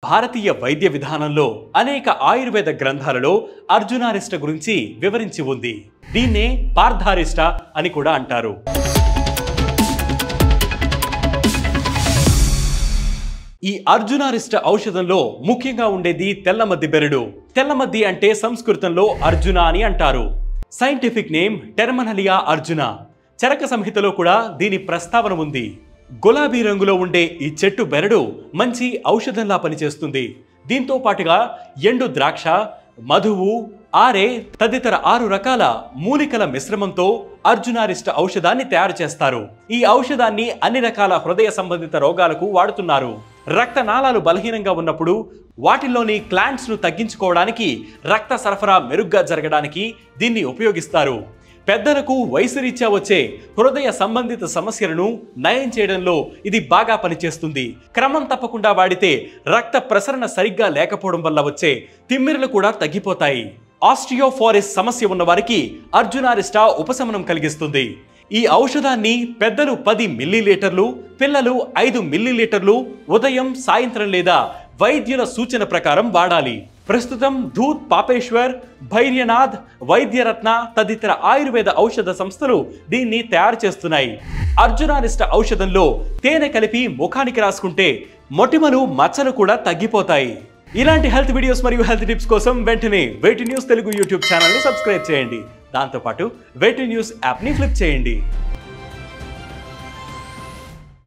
భారతీయ వైద్య విధానంలో అనేక ఆయుర్వేద గ్రంథాలలో అర్జునారిష్ట గురించి వివరించి ఉంది. దీన్నే పార్థారిష్ట అని కూడా అంటారు. ఈ అర్జునారిష్ట ఔషధంలో ముఖ్యంగా ఉండేది తెల్లమద్ది బెరడు. తెల్లమద్ది అంటే సంస్కృతంలో అర్జున అని అంటారు. Scientific name Terminalia arjuna. Charaka సంహితలో కూడా దీని ప్రస్తావన ఉంది. గులాబీ రంగులో ఉండే ఈ చెట్టు బెరడు మంచి ఔషధంలా పనిచేస్తుంది. దీంతో పాటుగా ఎండు ద్రాక్ష, మధువు, ఆరే తదితర 6 రకాల మూలికల మిశ్రమంతో అర్జునారిష్ట ఔషధాన్ని తయారు చేస్తారు. ఈ ఔషధాన్ని అన్ని రకాల హృదయ సంబంధిత రోగాలకు వాడుతున్నారు. రక్తనాళాలు బలహీనంగా ఉన్నప్పుడు వాటిల్లోని క్లాంట్స్ ను తగ్గించుకోవడానికి, రక్త సరఫరా మెరుగ్గా జరగడానికి దీన్ని ఉపయోగిస్తారు. పెద్దలకు వయసు రీత్యా వచ్చే హృదయ సంబంధిత సమస్యలను నయం చేయడంలో ఇది బాగా పనిచేస్తుంది. క్రమం తప్పకుండా వాడితే రక్త ప్రసరణ సరిగ్గా లేకపోవడం వల్ల వచ్చే తిమ్మిరులు కూడా తగ్గిపోతాయి. ఆస్టియోఫోరిస్ సమస్య ఉన్న వారికి అర్జునారిష్ట ఉపశమనం కలిగిస్తుంది. ఈ ఔషధాన్ని పెద్దలు 10 మిల్లీలీటర్లు, పిల్లలు 5 మిల్లీలీటర్లు ఉదయం, సాయంత్రం లేదా వైద్యుల సూచన ప్రకారం వాడాలి. ప్రస్తుతం ధూత్, పాపేశ్వర్, భైర్యనాథ్, వైద్యరత్న తదితర ఆయుర్వేద ఔషధ సంస్థలు దీన్ని తయారు చేస్తున్నాయి. అర్జునారిష్ట ఔషధంలో తేనె కలిపి ముఖానికి రాసుకుంటే మొటిమలు, మచ్చలు కూడా తగ్గిపోతాయి. ఇలాంటి హెల్త్ వీడియోస్ మరియు హెల్త్ టిప్స్ కోసం వెంటనే వేటి న్యూస్ తెలుగు యూట్యూబ్ ఛానల్ని సబ్స్క్రైబ్ చేయండి. దాంతోపాటు వేటి న్యూస్ యాప్ని ఫ్లిప్ చేయండి.